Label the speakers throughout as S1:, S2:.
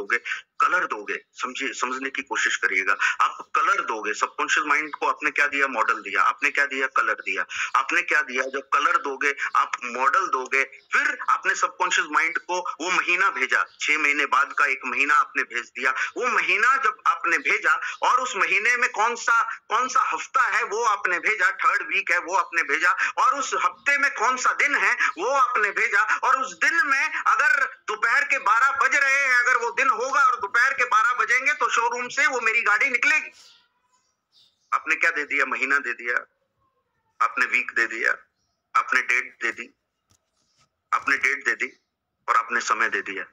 S1: करोगे, कलर दोगे, समझने की कोशिश करिएगा। आप कलर दोगे, सबकॉन्शियस माइंड को आपने क्या दिया? मॉडल दिया। आपने क्या दिया? कलर दिया। आपने क्या दिया? जब कलर दोगे, आप मॉडल दोगे, फिर आपने सबकॉन्शियस माइंड को वो महीना भेजा, 6 महीने बाद का एक महीना आपने भेज दिया। वो महीना जब आपने भेजा और उस महीने में कौन सा हफ्ता है वो आपने भेजा, 3rd वीक है वो आपने भेजा, और उस हफ्ते में कौन सा दिन है वो आपने भेजा, और उस दिन में अगर दोपहर के 12 बज रहे हैं, अगर वो दिन होगा और दोपहर के 12 बजेंगे तो शोरूम से वो मेरी गाड़ी निकलेगी। आपने क्या दे दिया? महीना दे दिया, आपने वीक दे दिया, आपने डेट दे दी, आपने डेट दे दी और आपने समय दे दिया।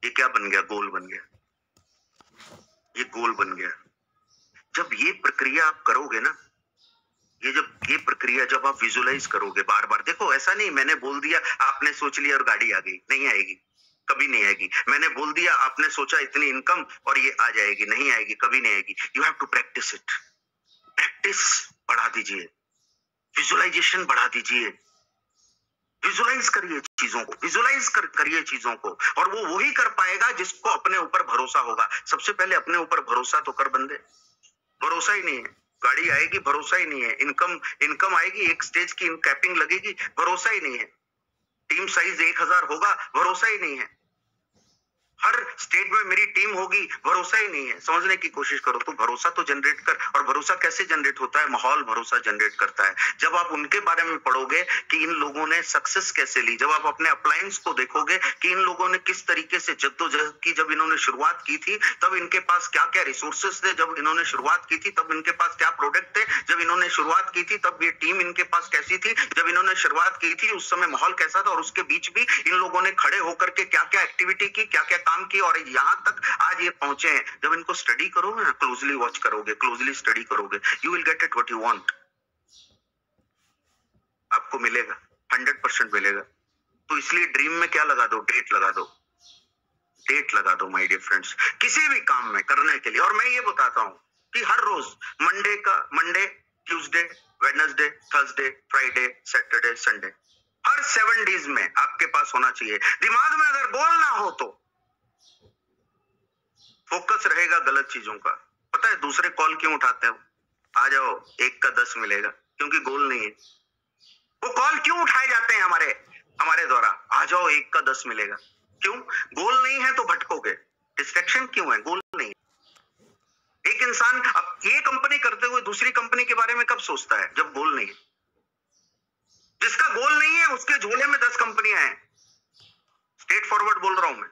S1: ये क्या बन गया? गोल बन गया। ये गोल बन गया। जब ये प्रक्रिया आप करोगे ना, ये प्रक्रिया जब आप विजुलाइज करोगे बार बार, देखो ऐसा नहीं मैंने बोल दिया आपने सोच लिया और गाड़ी आ गई, नहीं आएगी, कभी नहीं आएगी। मैंने बोल दिया आपने सोचा इतनी इनकम और ये आ जाएगी, नहीं आएगी, कभी नहीं आएगी। You have to practice it. Practice बढ़ा दीजिए, विजुलाइजेशन बढ़ा दीजिए, विजुलाइज करिए चीजों को, करिए चीजों को, और वो वही कर पाएगा जिसको अपने ऊपर भरोसा होगा। सबसे पहले अपने ऊपर भरोसा तो कर बंदे। भरोसा ही नहीं है, गाड़ी आएगी, भरोसा ही नहीं है, इनकम आएगी, एक स्टेज की कैपिंग लगेगी, भरोसा ही नहीं है, टीम साइज 1000 होगा, भरोसा ही नहीं है, हर स्टेट में मेरी टीम होगी, भरोसा ही नहीं है। समझने की कोशिश करो। तो भरोसा तो जनरेट कर। और भरोसा कैसे जनरेट होता है? माहौल भरोसा जनरेट करता है। जब आप उनके बारे में पढ़ोगे कि इन लोगों ने सक्सेस कैसे ली, जब आप अपने अपलायंस को देखोगे कि इन लोगों ने किस तरीके से जद्दोजहद की, जब इन्होंने शुरुआत की थी तब इनके पास क्या क्या रिसोर्सेस थे, जब इन्होंने शुरुआत की थी तब इनके पास क्या प्रोडक्ट थे, जब इन्होंने शुरुआत की थी तब ये टीम इनके पास कैसी थी, जब इन्होंने शुरुआत की थी उस समय माहौल कैसा था, और उसके बीच भी इन लोगों ने खड़े होकर के क्या क्या एक्टिविटी की, क्या क्या काम की, और यहां तक आज ये पहुंचे हैं। जब इनको स्टडी करोगे ना, क्लोजली वॉच करोगे, क्लोजली स्टडी करोगे, you will get it what you want. आपको मिलेगा, 100% मिलेगा। तो इसलिए ड्रीम में क्या लगा दो? डेट लगा दो, डेट लगा दो माय डियर फ्रेंड्स, किसी भी काम में करने के लिए। और मैं ये बताता हूं कि हर रोज Monday, Tuesday, Wednesday, Thursday, Friday, Saturday, Sunday, हर 7 डेज में आपके पास होना चाहिए। दिमाग में अगर गोल ना हो तो फोकस रहेगा गलत चीजों का। पता है दूसरे कॉल क्यों उठाते हो? आ जाओ, 1 का 10 मिलेगा, क्योंकि गोल नहीं है। वो कॉल क्यों उठाए जाते हैं हमारे द्वारा? आ जाओ, 1 का 10 मिलेगा। क्यों? गोल नहीं है तो भटकोगे। डिस्ट्रैक्शन क्यों है? गोल नहीं है। एक इंसान अब ये कंपनी करते हुए दूसरी कंपनी के बारे में कब सोचता है? जब गोल नहीं है। जिसका गोल नहीं है उसके झोले में 10 कंपनियां हैं। स्ट्रेट फॉरवर्ड बोल रहा हूं मैं।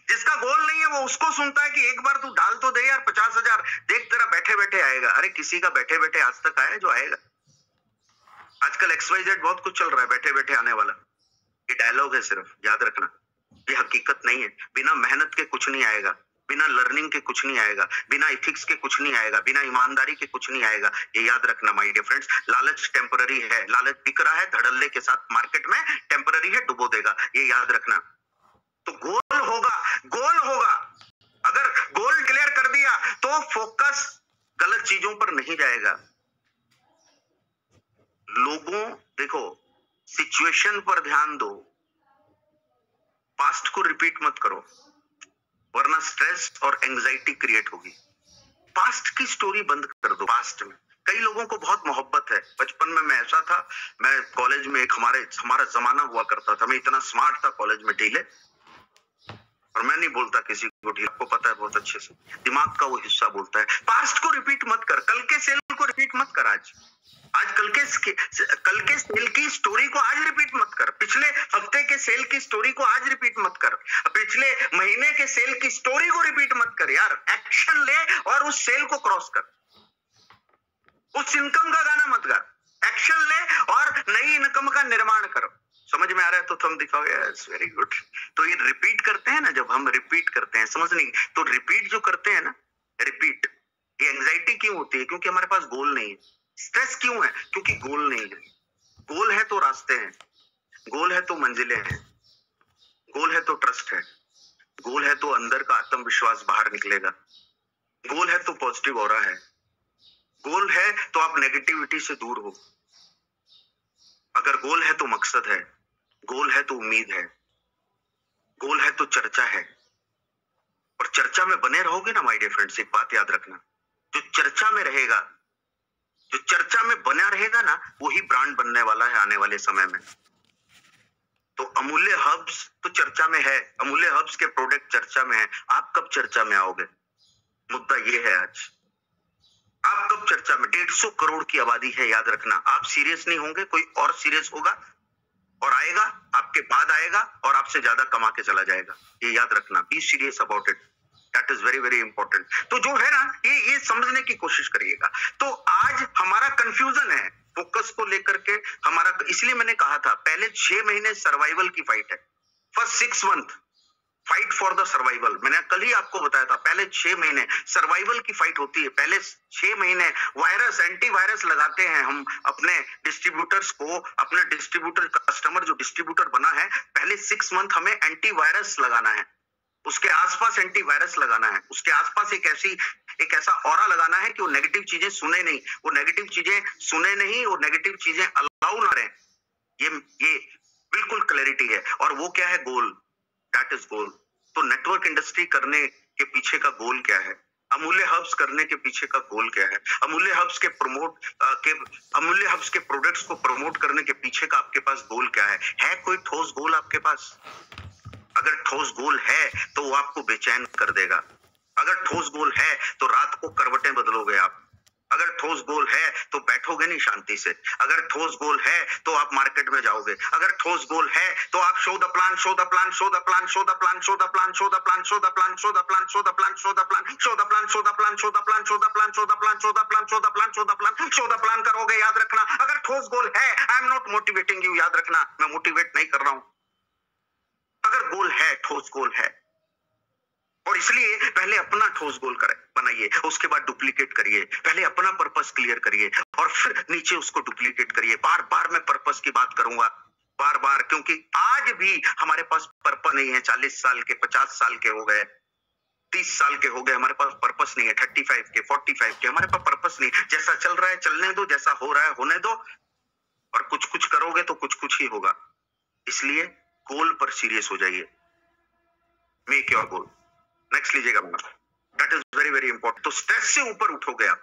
S1: जिसका गोल नहीं है वो उसको सुनता है कि एक बार तू डाल तो दे यार 50,000, देख तेरा बैठे बैठे आएगा। अरे किसी का बैठे बैठे आज तक आया जो आएगा? आजकल XYZ बहुत कुछ चल रहा है बैठे बैठे आने वाला। ये डायलॉग है सिर्फ, याद रखना, ये हकीकत नहीं है। बिना मेहनत के कुछ नहीं आएगा, बिना लर्निंग के कुछ नहीं आएगा, बिना इथिक्स के कुछ नहीं आएगा, बिना ईमानदारी के कुछ नहीं आएगा। ये याद रखना माय डियर फ्रेंड्स। लालच टेम्पररी है, लालच बिक रहा है धड़ल्ले के साथ मार्केट में, टेम्पररी है, डुबो देगा, ये याद रखना। तो गोल होगा। अगर गोल क्लियर कर दिया तो फोकस गलत चीजों पर नहीं जाएगा। देखो, सिचुएशन पर ध्यान दो, पास्ट को रिपीट मत करो, वरना स्ट्रेस और एंजाइटी क्रिएट होगी। पास्ट की स्टोरी बंद कर दो। पास्ट में कई लोगों को बहुत मोहब्बत है। बचपन में मैं ऐसा था, मैं कॉलेज में एक हमारा जमाना हुआ करता था, मैं इतना स्मार्ट था कॉलेज में, ढीले, और मैं नहीं बोलता किसी को ढीला, आपको पता है बहुत अच्छे से, दिमाग का वो हिस्सा बोलता है। पास्ट को रिपीट मत कर, कल के सेल को रिपीट मत कर। आज कल के सेल की स्टोरी को आज रिपीट मत कर, पिछले हफ्ते के सेल की स्टोरी को आज रिपीट मत कर, पिछले महीने के सेल की स्टोरी को रिपीट मत कर यार। एक्शन ले और उस सेल को क्रॉस कर, उस इनकम का गाना मत गा, एक्शन ले और नई इनकम का निर्माण करो। समझ में आ रहा है तो थंब दिखाओ, यस वेरी गुड। तो ये रिपीट करते हैं ना, जब हम रिपीट करते हैं, समझ नहीं, तो रिपीट जो करते हैं ना, रिपीट, ये एंजाइटी क्यों होती है? क्योंकि हमारे पास गोल नहीं है। स्ट्रेस क्यों है? क्योंकि गोल नहीं है। गोल है तो रास्ते हैं, गोल है तो मंजिलें हैं, गोल है तो ट्रस्ट है, गोल है तो अंदर का आत्मविश्वास बाहर निकलेगा, गोल है तो पॉजिटिव ऑरा है, गोल है तो आप नेगेटिविटी से दूर हो। अगर गोल है तो मकसद है, गोल है तो उम्मीद है, गोल है तो चर्चा है, और चर्चा चर्चा में बने रहोगे ना माय डियर फ्रेंड्स, एक बात याद रखना, जो चर्चा में रहेगा, जो चर्चा में बना रहेगा ना, वही ब्रांड बनने वाला है आने वाले समय में। तो अमूल्य हर्ब्स तो चर्चा में है, अमूल्य हर्ब्स के प्रोडक्ट चर्चा में है, आप कब चर्चा में आओगे? मुद्दा ये है आज, आप कब चर्चा में? 150 करोड़ की आबादी है, याद रखना। आप सीरियस नहीं होंगे, कोई और सीरियस होगा और आएगा, आपके बाद आएगा और आपसे ज्यादा कमा के चला जाएगा। ये याद रखना, be serious about it, that is very very important. तो जो है ना, ये समझने की कोशिश करिएगा। तो आज हमारा कंफ्यूजन है फोकस को लेकर के हमारा, इसलिए मैंने कहा था पहले 6 महीने सर्वाइवल की फाइट है, first 6 month fight for the survival. मैंने कल ही आपको बताया था, पहले 6 महीने सर्वाइवल की फाइट होती है। पहले 6 महीने वायरस, एंटीवायरस लगाते हैं हम अपने डिस्ट्रीब्यूटर्स को, अपने डिस्ट्रीब्यूटर कस्टमर जो डिस्ट्रीब्यूटर बना है, पहले 6 मंथ हमें एंटीवायरस लगाना है, उसके आसपास एंटीवायरस लगाना है, उसके आसपास एक ऐसा ऑरा लगाना है कि वो नेगेटिव चीजें सुने नहीं, वो नेगेटिव चीजें सुने नहीं, वो नेगेटिव चीजें अलाउ ना रहे। ये बिल्कुल क्लैरिटी है। और वो क्या है? गोल, दैट इज गोल। तो नेटवर्क इंडस्ट्री करने के पीछे का गोल क्या है? अमूल्य हब्स करने के पीछे का गोल क्या है? अमूल्य हब्स के अमूल्य हब्स के प्रोडक्ट्स को प्रमोट करने के पीछे का आपके पास गोल क्या है कोई ठोस गोल आपके पास? अगर ठोस गोल है तो वो आपको बेचैन कर देगा। अगर ठोस गोल है तो रात को करवटें बदलोगे आप। अगर ठोस गोल है तो बैठोगे नहीं शांति से। अगर ठोस गोल है तो आप मार्केट में जाओगे। अगर ठोस गोल है तो आप show the plan, show the plan, show the plan, show the plan, show the plan, show the plan, show the plan, show the plan, show the plan, show the plan, show the plan, show the plan, show the plan, show the plan, show the plan, show the plan, show the plan, show the plan, show the plan करोगे। याद रखना, अगर ठोस गोल है, I am not motivating you, याद रखना, मैं motivate नहीं कर रहा हूं। अगर गोल है, ठोस गोल है, और इसलिए पहले अपना ठोस गोल बनाइए, उसके बाद डुप्लीकेट करिए। पहले अपना पर्पस क्लियर करिए और फिर नीचे उसको डुप्लीकेट करिए। बार बार मैं पर्पस की बात करूंगा, बार बार, क्योंकि आज भी हमारे पास पर्पस नहीं है। 40 साल के, 50 साल के हो गए, 30 साल के हो गए, हमारे पास पर्पस नहीं है। 35 के, 45 के, हमारे पास पर्पस नहीं। जैसा चल रहा है चलने दो, जैसा हो रहा है होने दो, और कुछ कुछ करोगे तो कुछ कुछ ही होगा। इसलिए गोल पर सीरियस हो जाइए, मेक योर गोल। नेक्स्ट लीजिएगा, that is very very important. तो स्ट्रेस से ऊपर उठोगे आप,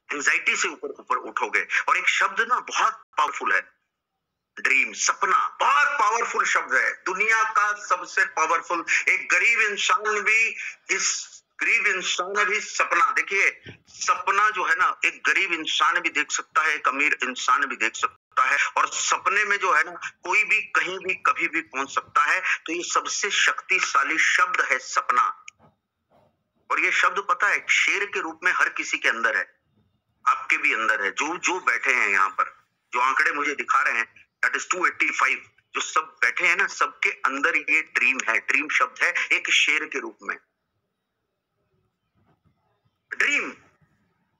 S1: एंजाइटी से ऊपर उठोगे। और एक शब्द ना बहुत पावरफुल है, ड्रीम, सपना, बहुत पावरफुल शब्द है, दुनिया का सबसे पावरफुल। एक गरीब इंसान भी सपना, देखिए सपना जो है ना, एक गरीब इंसान भी देख सकता है, एक अमीर इंसान भी देख सकता है, और सपने में जो है ना, कोई भी कहीं भी कभी भी पहुंच सकता है। तो ये सबसे शक्तिशाली शब्द है सपना। और ये शब्द पता है शेर के रूप में हर किसी के अंदर है, आपके भी अंदर है। जो बैठे हैं यहाँ पर, जो आंकड़े मुझे दिखा रहे हैं, दैट इज 285, जो सब बैठे हैं ना, सबके अंदर ये ड्रीम है। ड्रीम शब्द है एक शेर के रूप में। ड्रीम,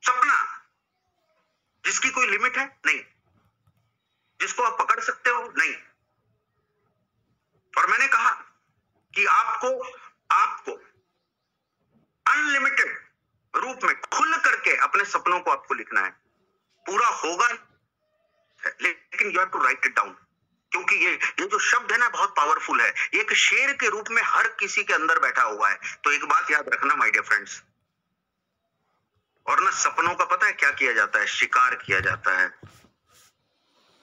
S1: सपना, जिसकी कोई लिमिट है नहीं, जिसको आप पकड़ सकते हो नहीं। और मैंने कहा कि आपको अनलिमिटेड रूप में खुल करके अपने सपनों को आपको लिखना है। पूरा होगा लेकिन you have to write it down, क्योंकि ये जो शब्द है ना, बहुत पावरफुल है। एक शेर के रूप में हर किसी के अंदर बैठा हुआ है। तो एक बात याद रखना माय डियर फ्रेंड्स, और ना सपनों का पता है क्या किया जाता है? शिकार किया जाता है।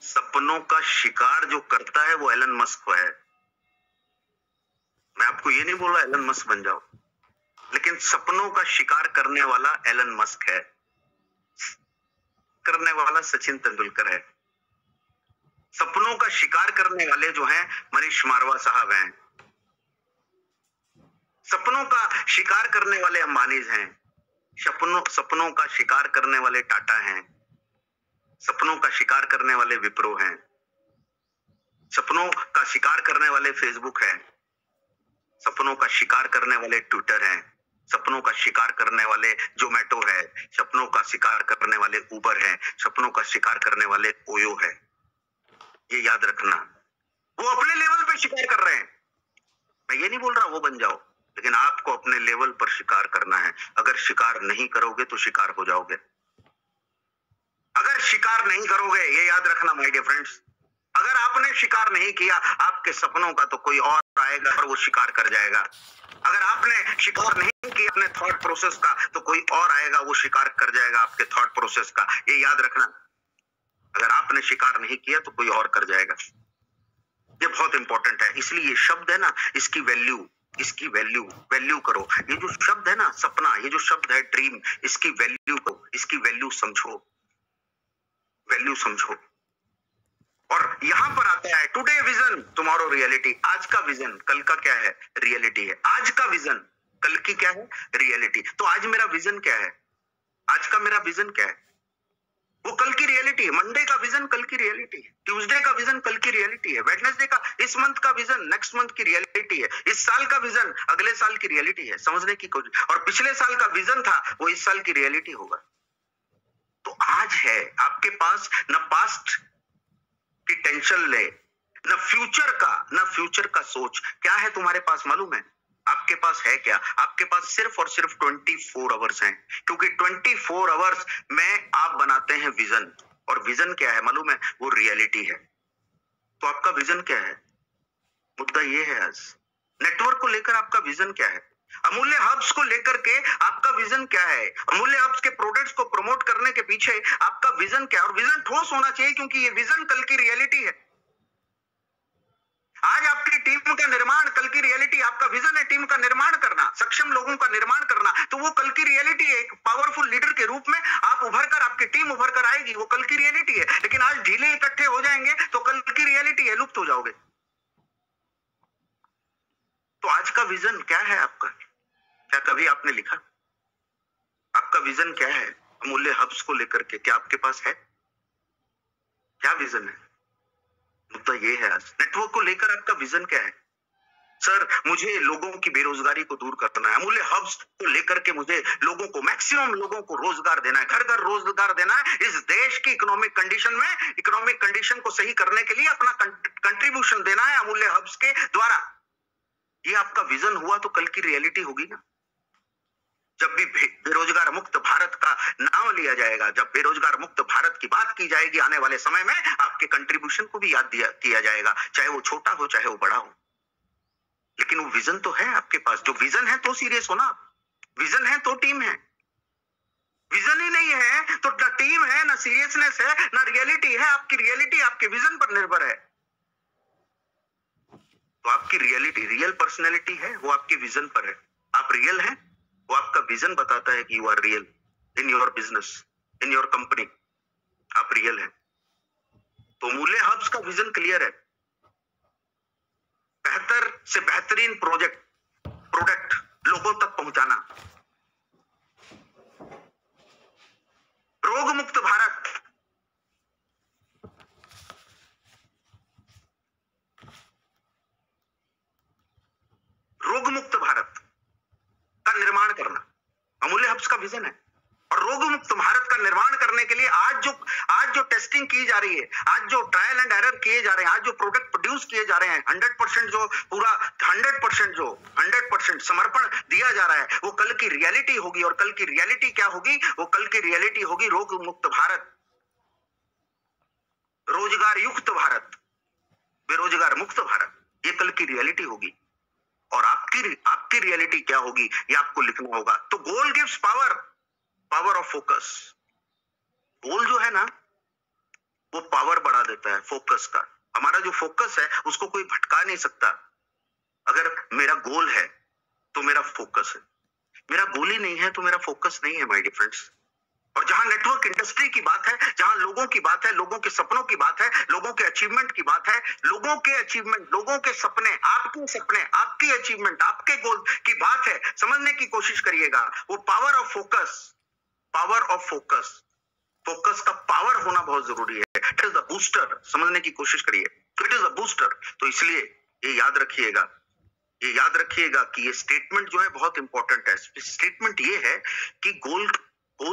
S1: सपनों का शिकार जो करता है वो एलन मस्क है। मैं आपको ये नहीं बोल रहा एलन मस्क बन जाओ, लेकिन सपनों का शिकार करने वाला एलन मस्क है, करने वाला सचिन तेंदुलकर है। सपनों का शिकार करने वाले जो हैं मनीष मारवा साहब हैं। सपनों का शिकार करने वाले अंबानीज हैं। सपनों का शिकार करने वाले टाटा हैं। सपनों का शिकार करने वाले विप्रो हैं। सपनों का शिकार करने वाले फेसबुक हैं। सपनों का शिकार करने वाले ट्विटर हैं। सपनों का शिकार करने वाले जोमेटो है। सपनों का शिकार करने वाले उबर है। सपनों का शिकार करने वाले ओयो है। ये याद रखना, वो अपने लेवल पे शिकार कर रहे हैं। मैं ये नहीं बोल रहा वो बन जाओ, लेकिन आपको अपने लेवल पर शिकार करना है। अगर शिकार नहीं करोगे तो शिकार हो जाओगे। अगर शिकार नहीं करोगे, ये याद रखना माय डियर फ्रेंड्स, अगर आपने शिकार नहीं किया, आपके सपनों का तो कोई और आएगा और वो शिकार कर जाएगा। अगर आपने शिकार नहीं अपने थॉट प्रोसेस का तो कोई और आएगा, वो शिकार कर जाएगा आपके थॉट प्रोसेस का। ये याद रखना, अगर आपने शिकार नहीं किया तो कोई और कर जाएगा। ये बहुत इंपॉर्टेंट है। इसलिए ये शब्द है ना, इसकी वैल्यू करो। ये जो शब्द है ना सपना, ये जो शब्द है ड्रीम, इसकी वैल्यू करो, इसकी वैल्यू समझो। और यहां पर आता है टुडे विजन टुमारो रियलिटी। आज का विजन कल का क्या है? रियलिटी है। आज का विजन कल की क्या है? रियलिटी। तो आज मेरा विजन क्या है? आज का मेरा विजन क्या है? वो कल की रियलिटी है। मंडे का विजन कल की रियलिटी है, ट्यूसडे का विजन कल की रियलिटी है, वेडनेसडे का इस मंथ का विजन नेक्स्ट मंथ की रियलिटी है, इस साल का विजन अगले साल की रियलिटी है। समझने की कोशिश। और पिछले साल का विजन था वो इस साल की रियलिटी होगा। तो आज है आपके पास, न पास्ट की टेंशन ले, न फ्यूचर का सोच। क्या है तुम्हारे पास मालूम है? आपके पास है क्या? आपके पास सिर्फ और सिर्फ 24 आवर्स हैं, क्योंकि 24 आवर्स में आप बनाते हैं विजन। और विजन क्या है मालूम है? वो रियलिटी है। तो आपका विजन क्या है? मुद्दा ये है आज। नेटवर्क को लेकर आपका विजन क्या है? अमूल्य हब्स को लेकर के आपका विजन क्या है? अमूल्य हब्स के प्रोडक्ट्स को प्रमोट करने के पीछे आपका विजन क्या है? और विजन ठोस होना चाहिए, क्योंकि ये विजन कल की रियलिटी है। आज आपकी टीम का निर्माण कल की रियलिटी। आपका विजन है टीम का निर्माण करना, सक्षम लोगों का निर्माण करना, तो वो कल की रियलिटी है। एक पावरफुल लीडर के रूप में आप उभर कर, आपकी टीम उभर कर आएगी, वो कल की रियलिटी है। लेकिन आज ढीले इकट्ठे हो जाएंगे तो कल की रियलिटी है, लुप्त हो जाओगे। तो आज का विजन क्या है आपका? क्या कभी आपने लिखा? आपका विजन क्या है अमूल्य हब्स को लेकर के? क्या आपके पास है? क्या विजन है? मुद्दा ये है आज। नेटवर्क को लेकर आपका विजन क्या है? सर, मुझे लोगों की बेरोजगारी को दूर करना है। अमूल्य हब्स को लेकर के मुझे लोगों को, मैक्सिमम लोगों को रोजगार देना है, घर घर रोजगार देना है। इस देश की इकोनॉमिक कंडीशन में, इकोनॉमिक कंडीशन को सही करने के लिए अपना कंट्रीब्यूशन देना है अमूल्य हब्स के द्वारा। ये आपका विजन हुआ तो कल की रियलिटी होगी ना। जब भी बेरोजगार मुक्त भारत का नाम लिया जाएगा, जब बेरोजगार मुक्त भारत की बात की जाएगी आने वाले समय में, आपके कंट्रीब्यूशन को भी याद किया जाएगा, चाहे वो छोटा हो चाहे वो बड़ा हो। लेकिन वो विजन तो है आपके पास। जो विजन है तो सीरियस हो ना। विजन है तो टीम है। विजन ही नहीं है तो ना टीम है, ना सीरियसनेस है, ना रियलिटी है। आपकी रियलिटी आपके विजन पर निर्भर है। तो आपकी रियलिटी, रियल पर्सनैलिटी है, वो आपके विजन पर है। आप रियल हैं, वो आपका विजन बताता है कि you are real in your business, in your company. आप रियल हैं। तो अमूल्य हब्स का विजन क्लियर है। बेहतर से बेहतरीन प्रोडक्ट लोगों तक पहुंचाना, रोग मुक्त भारत, रोग मुक्त भारत का निर्माण करना अमूल्य हब्स का विजन है। और रोग मुक्त भारत का निर्माण करने के लिए आज जो टेस्टिंग की जा रही है, आज जो ट्रायल एंड एरर किए जा रहे हैं, आज जो प्रोडक्ट प्रोड्यूस किए जा रहे हैं, 100% जो पूरा 100% समर्पण दिया जा रहा है, वो कल की रियलिटी होगी। और कल की रियलिटी क्या होगी? वो कल की रियलिटी होगी रोग मुक्त भारत, रोजगार युक्त भारत, बेरोजगार मुक्त भारत। ये कल की रियलिटी होगी। और आपकी रियलिटी क्या होगी ये आपको लिखना होगा। तो गोल गिव्स पावर ऑफ फोकस। गोल जो है ना, वो पावर बढ़ा देता है फोकस का। हमारा जो फोकस है उसको कोई भटका नहीं सकता। अगर मेरा गोल है तो मेरा फोकस है, मेरा गोल ही नहीं है तो मेरा फोकस नहीं है माय डियर फ्रेंड्स। और जहां नेटवर्क इंडस्ट्री की बात है, जहां लोगों की बात है, लोगों के सपनों की बात है, लोगों के अचीवमेंट की बात है, लोगों के अचीवमेंट, लोगों के सपने, आपकी अचीवमेंट, आपके गोल की बात है, समझने की कोशिश करिएगा। वो पावर ऑफ फोकस, फोकस का पावर होना बहुत जरूरी है। इट इज द बूस्टर, समझने की कोशिश करिए। It is the booster. तो इसलिए ये याद रखिएगा कि ये स्टेटमेंट जो है बहुत इंपॉर्टेंट है। स्टेटमेंट ये है कि गोल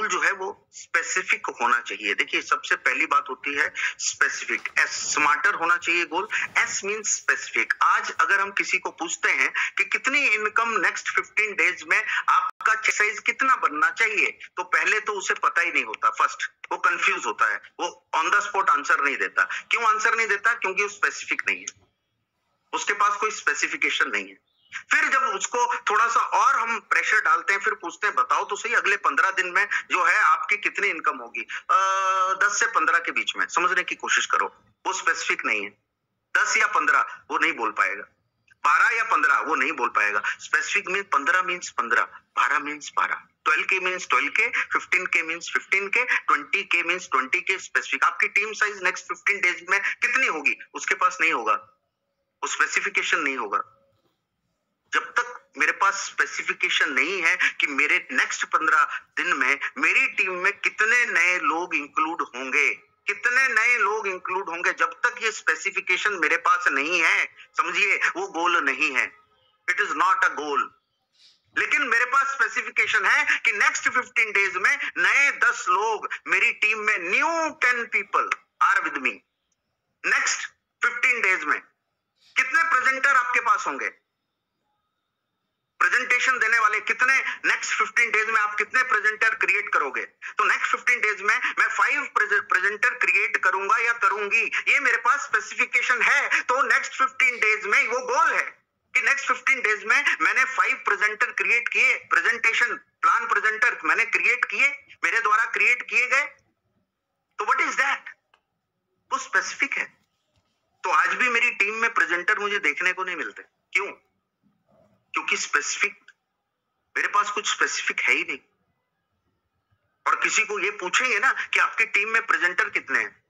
S1: जो है वो स्पेसिफिक होना चाहिए। देखिए, सबसे पहली बात होती है स्पेसिफिक। एस, स्मार्टर होना चाहिए गोल। S means specific. आज अगर हम किसी को पूछते हैं कि कितनी इनकम नेक्स्ट 15 डेज में आपका चेक साइज कितना बनना चाहिए, तो पहले तो उसे पता ही नहीं होता। फर्स्ट वो कंफ्यूज होता है, वो ऑन द स्पॉट आंसर नहीं देता। क्यों आंसर नहीं देता? क्योंकि वो स्पेसिफिक नहीं है, उसके पास कोई स्पेसिफिकेशन नहीं है। फिर जब उसको थोड़ा सा और हम प्रेशर डालते हैं, फिर पूछते हैं बताओ तो सही अगले 15 दिन में जो है आपकी कितनी इनकम होगी, 10 से 15 के बीच में। समझने की कोशिश करो, वो स्पेसिफिक नहीं है। 10 या 15 वो नहीं बोल पाएगा, 12 या 15 वो नहीं बोल पाएगा। Specific means 15 means 15, 12 means 12, 12K means 12K, 15K means 15K, 20K means 20K। Specific. आपकी टीम साइज नेक्स्ट 15 डेज में कितनी होगी उसके पास नहीं होगा, वो स्पेसिफिकेशन नहीं होगा। जब तक मेरे पास स्पेसिफिकेशन नहीं है कि मेरे नेक्स्ट 15 दिन में मेरी टीम में कितने नए लोग इंक्लूड होंगे, कितने नए लोग इंक्लूड होंगे, जब तक ये स्पेसिफिकेशन मेरे पास नहीं है, समझिए वो गोल नहीं है। इट इज नॉट अ गोल। लेकिन मेरे पास स्पेसिफिकेशन है कि नेक्स्ट 15 डेज में नए 10 लोग मेरी टीम में, new 10 people are with me. Next 15 days में कितने प्रेजेंटर आपके पास होंगे, प्रेजेंटेशन देने वाले कितने, नेक्स्ट 15 डेज में आप कितने प्रेजेंटर क्रिएट करोगे? तो नेक्स्ट 15 डेज में मैं 5 प्रेजेंटर क्रिएट करूंगा या करूंगी, ये मेरे पास स्पेसिफिकेशन है। तो नेक्स्ट 15 डेज में वो गोल है कि नेक्स्ट 15 डेज में मैंने 5 प्रेजेंटर क्रिएट किए, प्रेजेंटेशन प्लान प्रेजेंटर मैंने क्रिएट किए, मेरे द्वारा क्रिएट किए गए। तो व्हाट इज दैट? वो स्पेसिफिक है। तो आज भी मेरी टीम में प्रेजेंटर मुझे देखने को नहीं मिलते। क्यों? क्योंकि स्पेसिफिक, मेरे पास कुछ स्पेसिफिक है ही नहीं। और किसी को ये पूछेंगे ना कि आपकी टीम में प्रेजेंटर कितने हैं,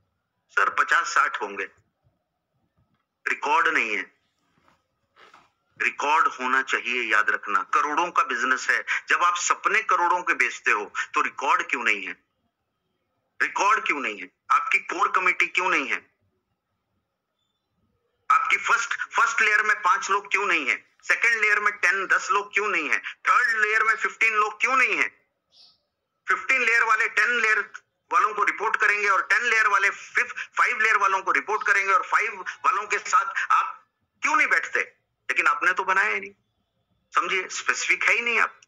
S1: सर 50-60 होंगे। रिकॉर्ड नहीं है। रिकॉर्ड होना चाहिए, याद रखना। करोड़ों का बिजनेस है, जब आप सपने करोड़ों के बेचते हो तो रिकॉर्ड क्यों नहीं है? रिकॉर्ड क्यों नहीं है? आपकी कोर कमेटी क्यों नहीं है? आपकी फर्स्ट लेयर में 5 लोग क्यों नहीं है? सेकेंड लेयर में 10 लोग क्यों नहीं है? थर्ड लेयर में 15 लोग क्यों नहीं है? 15 लेयर वाले 10 लेयर वालों को रिपोर्ट करेंगे और 10 लेयर वाले 5 लेयर वालों को रिपोर्ट करेंगे, और 5 वालों के साथ आप क्यों नहीं बैठते? लेकिन आपने तो बनाया ही नहीं। समझिए, स्पेसिफिक है ही नहीं आप।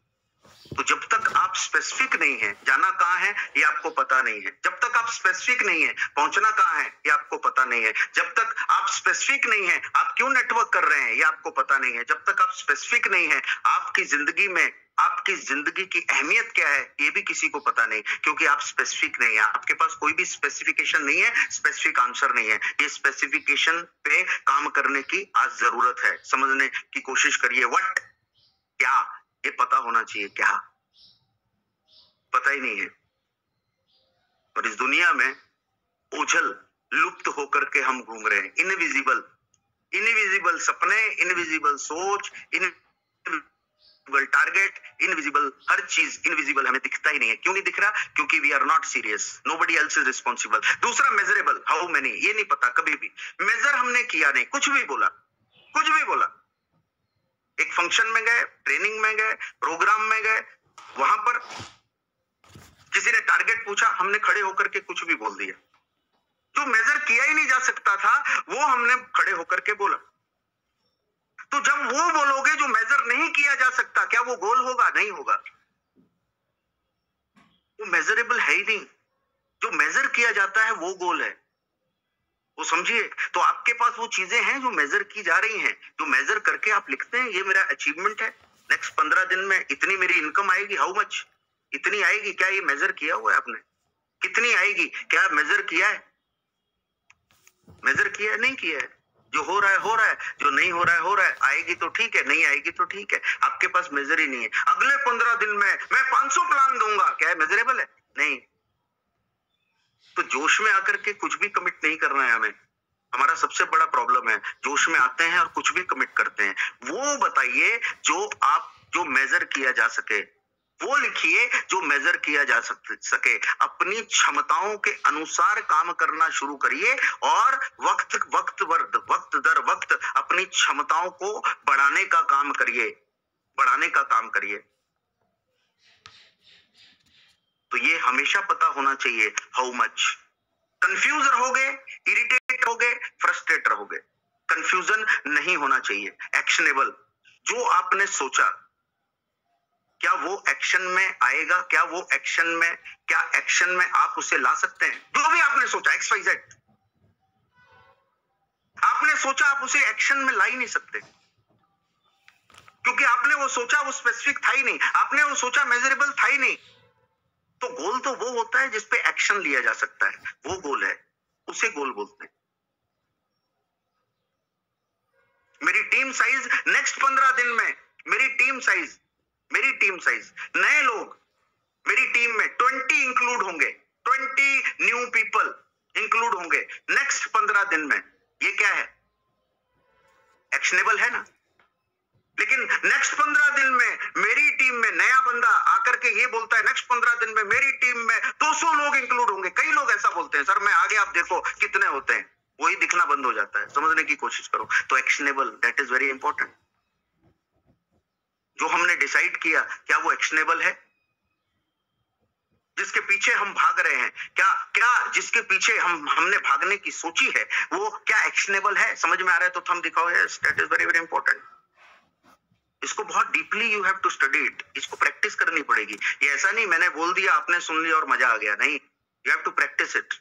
S1: तो जब तक आप स्पेसिफिक नहीं है, जाना कहाँ है ये आपको पता नहीं है। जब तक आप स्पेसिफिक नहीं है, पहुंचना कहाँ है ये आपको पता नहीं है। जब तक आप स्पेसिफिक नहीं है, आप क्यों नेटवर्क कर रहे हैं ये आपको पता नहीं है। जब तक आप स्पेसिफिक नहीं है, आपकी जिंदगी में आपकी जिंदगी की अहमियत क्या है ये भी किसी को पता नहीं, क्योंकि आप स्पेसिफिक नहीं है। आपके पास कोई भी स्पेसिफिकेशन नहीं है, स्पेसिफिक आंसर नहीं है। ये स्पेसिफिकेशन पे काम करने की आज जरूरत है। समझने की कोशिश करिए। व्हाट, क्या, ये पता होना चाहिए। क्या पता ही नहीं है। और इस दुनिया में ओझल लुप्त होकर के हम घूम रहे हैं। इनविजिबल सपने, इनविजिबल सोच, इनविजिबल टारगेट, इनविजिबल हर चीज इनविजिबल हमें दिखता ही नहीं है। क्यों नहीं दिख रहा? क्योंकि we are not serious, nobody else is responsible. दूसरा, मेजरेबल, हाउ मेनी, ये नहीं पता। कभी भी मेजर हमने किया नहीं, कुछ भी बोला। एक फंक्शन में गए, ट्रेनिंग में गए, प्रोग्राम में गए, वहां पर किसी ने टारगेट पूछा, हमने खड़े होकर के कुछ भी बोल दिया। जो मेजर किया ही नहीं जा सकता था वो हमने खड़े होकर के बोला। तो जब वो बोलोगे जो मेजर नहीं किया जा सकता, क्या वो गोल होगा? नहीं होगा। वो मेजरेबल है ही नहीं। जो मेजर किया जाता है वो गोल है, वो समझिए। तो आपके पास वो चीजें हैं जो मेजर की जा रही हैं, जो मेजर करके आप लिखते हैं ये मेरा अचीवमेंट है, नेक्स्ट 15 दिन में इतनी मेरी इनकम आएगी। How much? इतनी आएगी। क्या ये मेजर किया हुआ है आपने? कितनी आएगी? क्या मेजर किया है? मेजर किया है? नहीं किया है। जो हो रहा है हो रहा है, जो नहीं हो रहा है। आएगी तो ठीक है, नहीं आएगी तो ठीक है। आपके पास मेजर ही नहीं है। अगले 15 दिन में मैं 500 प्लान दूंगा, क्या है मेजरेबल है? नहीं। तो जोश में आकर के कुछ भी कमिट नहीं करना है हमें। हमारा सबसे बड़ा प्रॉब्लम है, जोश में आते हैं और कुछ भी कमिट करते हैं। वो बताइए जो मेजर किया जा सके, वो लिखिए जो मेजर किया जा सके। अपनी क्षमताओं के अनुसार काम करना शुरू करिए और वक्त दर वक्त अपनी क्षमताओं को बढ़ाने का काम करिए। तो ये हमेशा पता होना चाहिए, हाउ मच। कंफ्यूज रहोगे, इरिटेट रहोगे, फ्रस्ट्रेट रहोगे। कंफ्यूजन नहीं होना चाहिए। एक्शनेबल, जो आपने सोचा क्या वो एक्शन में आएगा? क्या एक्शन में आप उसे ला सकते हैं? जो भी आपने सोचा, XYZ आपने सोचा, आप उसे एक्शन में ला ही नहीं सकते। क्योंकि आपने वो सोचा वो स्पेसिफिक था ही नहीं, आपने वो सोचा मेजरेबल था ही नहीं। तो गोल तो वो होता है जिसपे एक्शन लिया जा सकता है, वो गोल है, उसे गोल बोलते हैं। मेरी टीम साइज नेक्स्ट 15 दिन में, मेरी टीम साइज नए लोग मेरी टीम में 20 इंक्लूड होंगे, 20 न्यू पीपल इंक्लूड होंगे नेक्स्ट 15 दिन में। ये क्या है? एक्शनेबल है ना? लेकिन नेक्स्ट 15 दिन में मेरी टीम में नया बंदा आकर के ये बोलता है नेक्स्ट 15 दिन में मेरी टीम में 200 लोग इंक्लूड होंगे। कई लोग ऐसा बोलते हैं, सर मैं आगे, आप देखो कितने होते हैं, वही दिखना बंद हो जाता है। समझने की कोशिश करो। तो actionable, that is very important. जो हमने डिसाइड किया, क्या वो एक्शनेबल है? जिसके पीछे हम भाग रहे हैं, क्या जिसके पीछे हमने भागने की सोची है, वो क्या एक्शनेबल है? समझ में आ रहा है तो थंब दिखाओ। Yes, that is very very important. इसको बहुत deeply you have to study it. इसको प्रैक्टिस करनी पड़ेगी। ये ऐसा नहीं मैंने बोल दिया, आपने सुन लिया और मजा आ गया, नहीं। You have to practice it.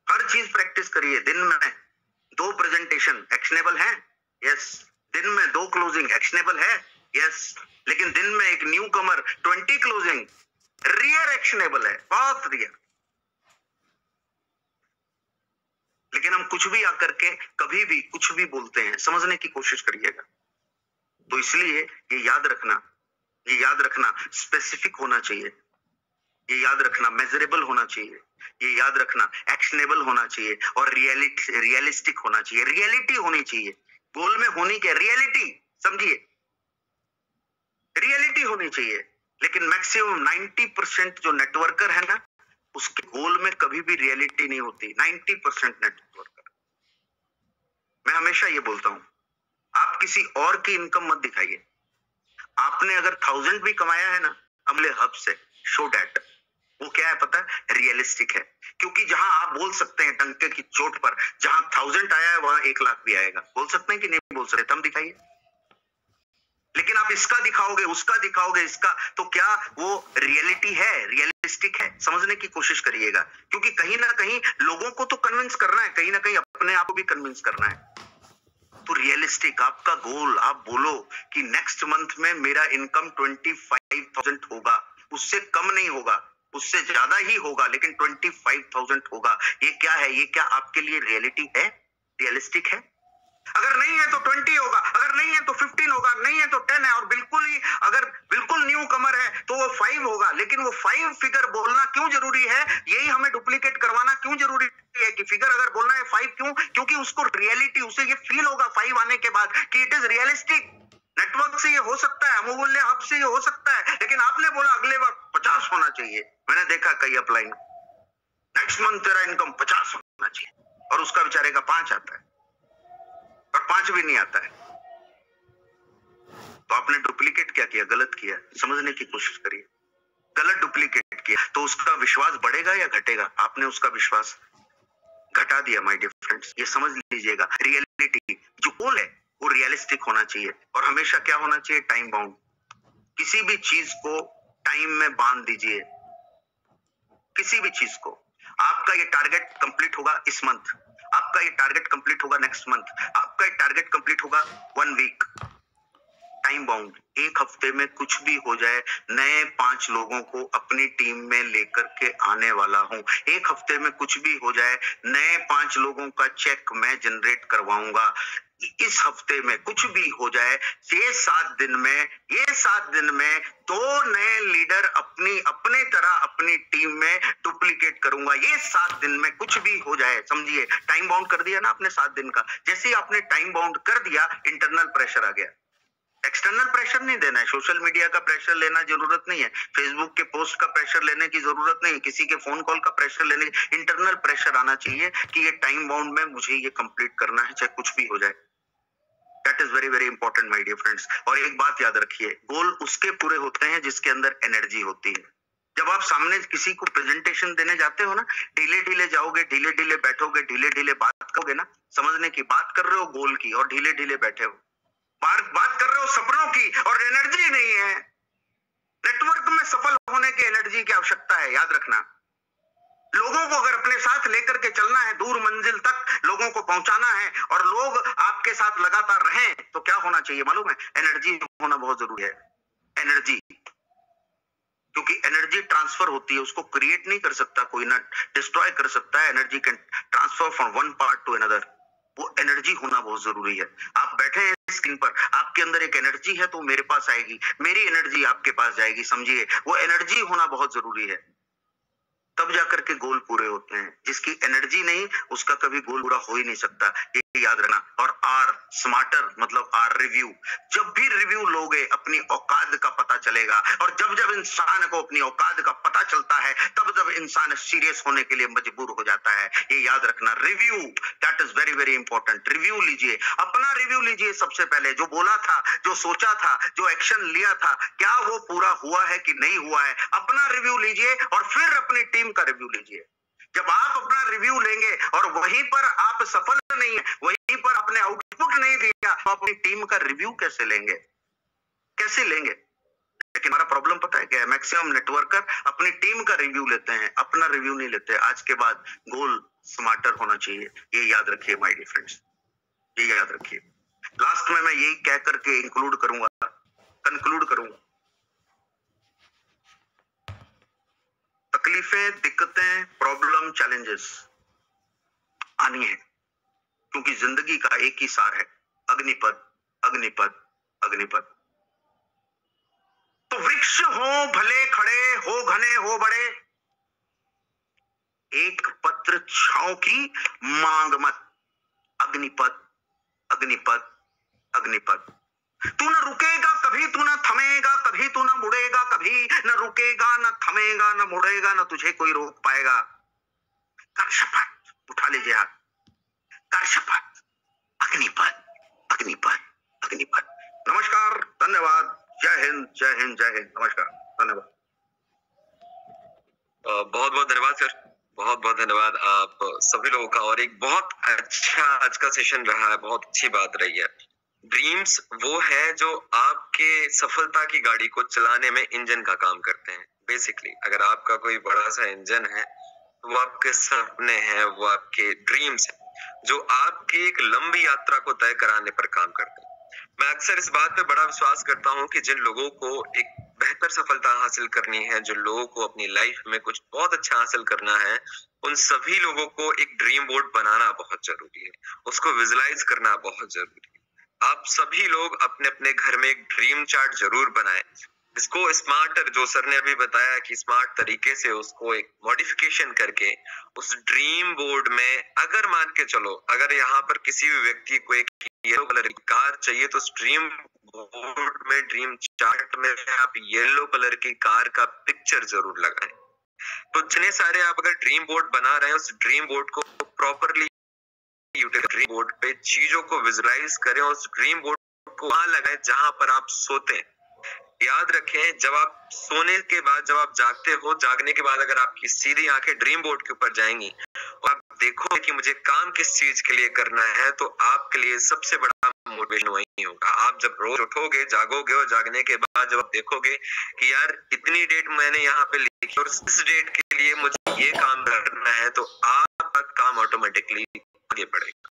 S1: हर चीज प्रैक्टिस करिए। दिन में 2 प्रेजेंटेशन एक्शनेबल है? यस। दिन में 2 क्लोजिंग एक्शनेबल है? यस। लेकिन दिन में एक न्यू कमर 20 क्लोजिंग रियर एक्शनेबल है, बहुत रियर। लेकिन हम कुछ भी आकर के कभी भी कुछ भी बोलते हैं, समझने की कोशिश करिएगा। तो इसलिए ये याद रखना स्पेसिफिक होना चाहिए, ये याद रखना मेजरेबल होना चाहिए, ये याद रखना एक्शनेबल होना चाहिए और रियलिस्टिक होना चाहिए। रियलिटी होनी चाहिए गोल में। होनी क्या? रियलिटी, समझिए, रियलिटी होनी चाहिए। लेकिन मैक्सिमम 90% जो नेटवर्कर है ना, उसके गोल में कभी भी रियलिटी नहीं होती। 90% नेटवर्कर। मैं हमेशा ये बोलता हूं, आप किसी और की इनकम मत दिखाइए। आपने अगर 1000 भी कमाया है ना अगले हब से, शो डैट। वो क्या है पता है? रियलिस्टिक है। क्योंकि जहां आप बोल सकते हैं टंके की चोट पर, जहां 1000 आया है वहां 1 लाख भी आएगा। बोल सकते हैं कि नहीं बोल सकते? हम दिखाइए। लेकिन आप इसका दिखाओगे, उसका दिखाओगे, इसका, तो क्या वो रियलिटी है? रियलिस्टिक है? समझने की कोशिश करिएगा। क्योंकि कहीं ना कहीं लोगों को तो कन्विंस करना है, कहीं ना कहीं अपने आप को भी कन्विंस करना है। तो रियलिस्टिक आपका गोल, आप बोलो कि नेक्स्ट मंथ में मेरा इनकम 25,000 होगा, उससे कम नहीं होगा, उससे ज्यादा ही होगा, लेकिन 25,000 होगा। ये क्या है? ये क्या आपके लिए रियलिटी है? रियलिस्टिक है? अगर नहीं है तो 20 होगा, अगर नहीं है तो 15 होगा, नहीं है तो 10 है, और बिल्कुल ही अगर बिल्कुल न्यू कमर है तो वो 5 होगा। लेकिन वो 5 फिगर बोलना क्यों जरूरी है? यही हमें डुप्लीकेट करवाना क्यों जरूरी है कि फिगर अगर बोलना है 5 क्यों? क्योंकि उसको रियलिटी, उसे ये फील होगा 5 आने के बाद कि इट इज रियलिस्टिक। नेटवर्क से ये हो सकता है, अमूल्य हब से ये हो सकता है, लेकिन आपने बोला अगले बार 50 होना चाहिए। मैंने देखा कई अपलाइन, नेक्स्ट मंथ तेरा इनकम 50 होना चाहिए, और उसका बेचारे का 5 आता है और 5 भी नहीं आता है। तो आपने डुप्लीकेट क्या किया? गलत किया। समझने की कोशिश करिए। गलत डुप्लीकेट किया तो उसका विश्वास बढ़ेगा या घटेगा? आपने उसका विश्वास घटा दिया माय डियर फ्रेंड्स। ये समझ लीजिएगा। रियलिटी जो गोल है वो रियलिस्टिक होना चाहिए, और हमेशा क्या होना चाहिए? Time bound. किसी भी चीज को टाइम में बांध दीजिए, किसी भी चीज को। आपका ये टारगेट कंप्लीट होगा इस मंथ, आपका ये टारगेट कंप्लीट होगा नेक्स्ट मंथ, आपका ये टारगेट कंप्लीट होगा 1 वीक। Time bound. 1 हफ्ते में कुछ भी हो जाए, नए 5 लोगों को अपनी टीम में लेकर के आने वाला हूं। 1 हफ्ते में कुछ भी हो जाए, नए 5 लोगों का चेक मैं जनरेट करवाऊंगा। इस हफ्ते में कुछ भी हो जाए, ये 7 दिन में 2 नए लीडर अपने तरह अपनी टीम में डुप्लीकेट करूंगा। ये 7 दिन में कुछ भी हो जाए, समझिए। टाइम बाउंड कर दिया ना आपने 7 दिन का। जैसे ही आपने टाइम बाउंड कर दिया, इंटरनल प्रेशर आ गया। एक्सटर्नल प्रेशर नहीं देना है, सोशल मीडिया का प्रेशर लेना जरूरत नहीं है, फेसबुक के पोस्ट का प्रेशर लेने की जरूरत नहीं है, किसी के फोन कॉल का प्रेशर लेने की। इंटरनल प्रेशर आना चाहिए कि ये टाइम बाउंड में मुझे ये कंप्लीट करना है, चाहे कुछ भी हो जाए। That is very very important my dear friends. और एक बात याद रखिए, गोल उसके पूरे होते हैं जिसके अंदर एनर्जी होती है। जब आप सामने किसी को प्रेजेंटेशन देने जाते हो ना, ढीले ढीले जाओगे, ढीले ढीले बैठोगे, ढीले ढीले बात करोगे ना, समझने की बात कर रहे हो गोल की, और ढीले ढीले बैठे हो, बात कर रहे हो सपनों की, और एनर्जी नहीं है। नेटवर्क में सफल होने की एनर्जी की आवश्यकता है, याद रखना। लोगों को अगर अपने साथ लेकर के चलना है, दूर मंजिल तक लोगों को पहुंचाना है और लोग आपके साथ लगातार रहें, तो क्या होना चाहिए मालूम है? एनर्जी होना बहुत जरूरी है। एनर्जी, क्योंकि एनर्जी ट्रांसफर होती है, उसको क्रिएट नहीं कर सकता कोई, ना डिस्ट्रॉय कर सकता है। Energy can transfer from one part two another. वो एनर्जी होना बहुत जरूरी है। आप बैठे हैं स्क्रीन पर, आपके अंदर एक एनर्जी है तो मेरे पास आएगी, मेरी एनर्जी आपके पास जाएगी, समझिए। वो एनर्जी होना बहुत जरूरी है, तब जाकर के गोल पूरे होते हैं। जिसकी एनर्जी नहीं, उसका कभी गोल पूरा हो ही नहीं सकता, ये याद रखना। और आर स्मार्टर मतलब आर रिव्यू। जब भी रिव्यू लोगे अपनी औकात का पता चलेगा, और जब जब इंसान को अपनी औकात का पता चलता है, तब जब इंसान सीरियस होने के लिए मजबूर हो जाता है। ये याद रखना, review that is very very important. Review लीजिए, अपना रिव्यू लीजिए। सबसे पहले जो बोला था, जो सोचा था, जो एक्शन लिया था, क्या वो पूरा हुआ है कि नहीं हुआ है, अपना रिव्यू लीजिए। और फिर अपनी टीम का रिव्यू लीजिए। जब आप अपना रिव्यू लेंगे और वहीं पर आप सफल नहीं है, वहीं पर आपने आउटपुट नहीं दिया, तो अपनी टीम का रिव्यू कैसे लेंगे? कैसे लेंगे? लेकिन हमारा प्रॉब्लम पता है क्या है? मैक्सिमम नेटवर्कर अपनी टीम का रिव्यू लेते हैं, अपना रिव्यू नहीं लेते। आज के बाद गोल स्मार्टर होना चाहिए, ये याद रखिए माय डियर फ्रेंड्स, ये याद रखिए। लास्ट में मैं यही कह करके इंक्लूड करूंगा, कंक्लूड करूंगा। तकलीफें, दिक्कतें, प्रॉब्लम, चैलेंजेस आनी है, क्योंकि जिंदगी का एक ही सार है, अग्निपथ, अग्निपथ, अग्निपथ। तो वृक्ष हो भले खड़े, हो घने हो बड़े, एक पत्र छांव की मांग मत। अग्निपथ, अग्निपथ, अग्निपथ। तू न रुकेगा कभी, तू न थमेगा कभी, तू न मुड़ेगा कभी, न रुकेगा न थमेगा न मुड़ेगा, न तुझे कोई रोक पाएगा। कर शपथ, उठा लीजिए हाथ, कर शपथ। अग्निपथ, अग्निपथ, अग्निपथ। नमस्कार, धन्यवाद, जय हिंद, जय हिंद, जय हिंद। नमस्कार, धन्यवाद।
S2: बहुत बहुत धन्यवाद सर, बहुत बहुत धन्यवाद आप सभी लोगों का। और एक बहुत अच्छा आज का सेशन रहा है, बहुत अच्छी बात रही है। ड्रीम्स वो है जो आपके सफलता की गाड़ी को चलाने में इंजन का काम करते हैं। बेसिकली अगर आपका कोई बड़ा सा इंजन है, वो आपके सपने हैं, वो आपके ड्रीम्स हैं, जो आपकी एक लंबी यात्रा को तय कराने पर काम करते हैं। मैं अक्सर इस बात पे बड़ा विश्वास करता हूँ कि जिन लोगों को एक बेहतर सफलता हासिल करनी है, जिन लोगों को अपनी लाइफ में कुछ बहुत अच्छा हासिल करना है, उन सभी लोगों को एक ड्रीम बोर्ड बनाना बहुत जरूरी है, उसको विजुलाइज करना बहुत जरूरी है। आप सभी लोग अपने अपने घर में एक ड्रीम चार्ट जरूर बनाएं, इसको स्मार्टर, जो सर ने अभी बताया कि स्मार्ट तरीके से उसको एक मॉडिफिकेशन करके उस ड्रीम बोर्ड में, अगर मान के चलो अगर यहाँ पर किसी भी व्यक्ति को एक येलो कलर की कार चाहिए, तो ड्रीम बोर्ड में, ड्रीम चार्ट में आप येलो कलर की कार का पिक्चर जरूर लगाएं। तो जितने सारे आप अगर ड्रीम बोर्ड बना रहे हैं, उस ड्रीम बोर्ड को प्रॉपरली ड्रीम बोर्ड पे चीजों को विजुलाइज करें, उस ड्रीम बोर्ड को वहां लगाएं जहां पर आप सोते हैं। याद रखें, जब आप सोने के बाद, जब आप जागते हो, जागने के बाद अगर आपकी सीधी आंखें ड्रीम बोर्ड के ऊपर जाएंगी और आप देखोगे कि मुझे काम किस चीज के लिए करना है, तो आपके लिए सबसे बड़ा मोटिवेशन वही होगा। आप जब रोज उठोगे, जागोगे और जागने के बाद जब आप देखोगे कि यार इतनी डेट मैंने यहाँ पे लिखी और इस डेट के लिए मुझे ये काम करना है, तो आपका काम ऑटोमेटिकली आगे बढ़ेगा।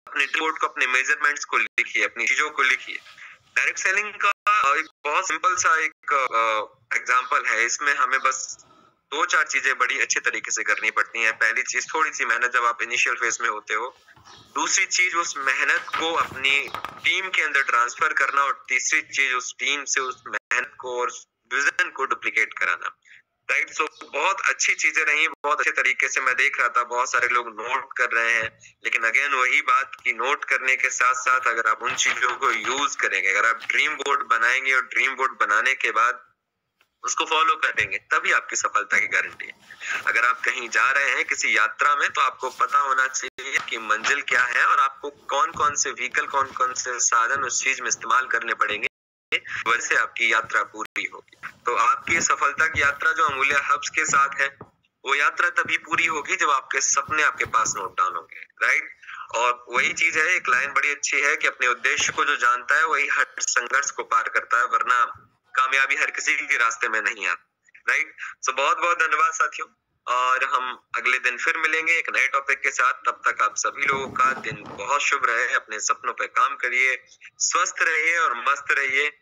S2: अपने बोर्ड को, अपने मेजरमेंट्स को लिखिए, अपनी चीजों को लिखिए। डायरेक्ट सेलिंग का एक बहुत सिंपल सा एक एग्जांपल है। इसमें हमें बस 2-4 चीजें बड़ी अच्छे तरीके से करनी पड़ती हैं। पहली चीज, थोड़ी सी मेहनत जब आप इनिशियल फेज में होते हो। दूसरी चीज, उस मेहनत को अपनी टीम के अंदर ट्रांसफर करना। और तीसरी चीज, उस टीम से उस मेहनत को और विजन को डुप्लीकेट कराना। राइट, सो बहुत अच्छी चीजें रही, बहुत अच्छे तरीके से मैं देख रहा था, बहुत सारे लोग नोट कर रहे हैं। लेकिन अगेन वही बात कि नोट करने के साथ साथ अगर आप उन चीजों को यूज करेंगे, अगर आप ड्रीम बोर्ड बनाएंगे और ड्रीम बोर्ड बनाने के बाद उसको फॉलो करेंगे, तभी आपकी सफलता की गारंटी है। अगर आप कहीं जा रहे हैं किसी यात्रा में, तो आपको पता होना चाहिए कि मंजिल क्या है और आपको कौन कौन से व्हीकल, कौन कौन से साधन उस चीज में इस्तेमाल करने पड़ेंगे, वैसे आपकी यात्रा पूरी होगी। तो आपकी सफलता की यात्रा जो अमूल्य हब्स के साथ है, वो यात्रा तभी पूरी होगी जब आपके सपने आपके पास नोट डाउन होंगे। राइट, और वही चीज है, एक लाइन बड़ी अच्छी है कि अपने उद्देश्य को जो जानता है वही हर संघर्ष को पार करता है, वरना कामयाबी हर किसी के रास्ते में नहीं आती। राइट, सो बहुत बहुत धन्यवाद साथियों। और हम अगले दिन फिर मिलेंगे एक नए टॉपिक के साथ। तब तक आप सभी लोगों का दिन बहुत शुभ रहे, अपने सपनों पे काम करिए, स्वस्थ रहिए और मस्त रहिए।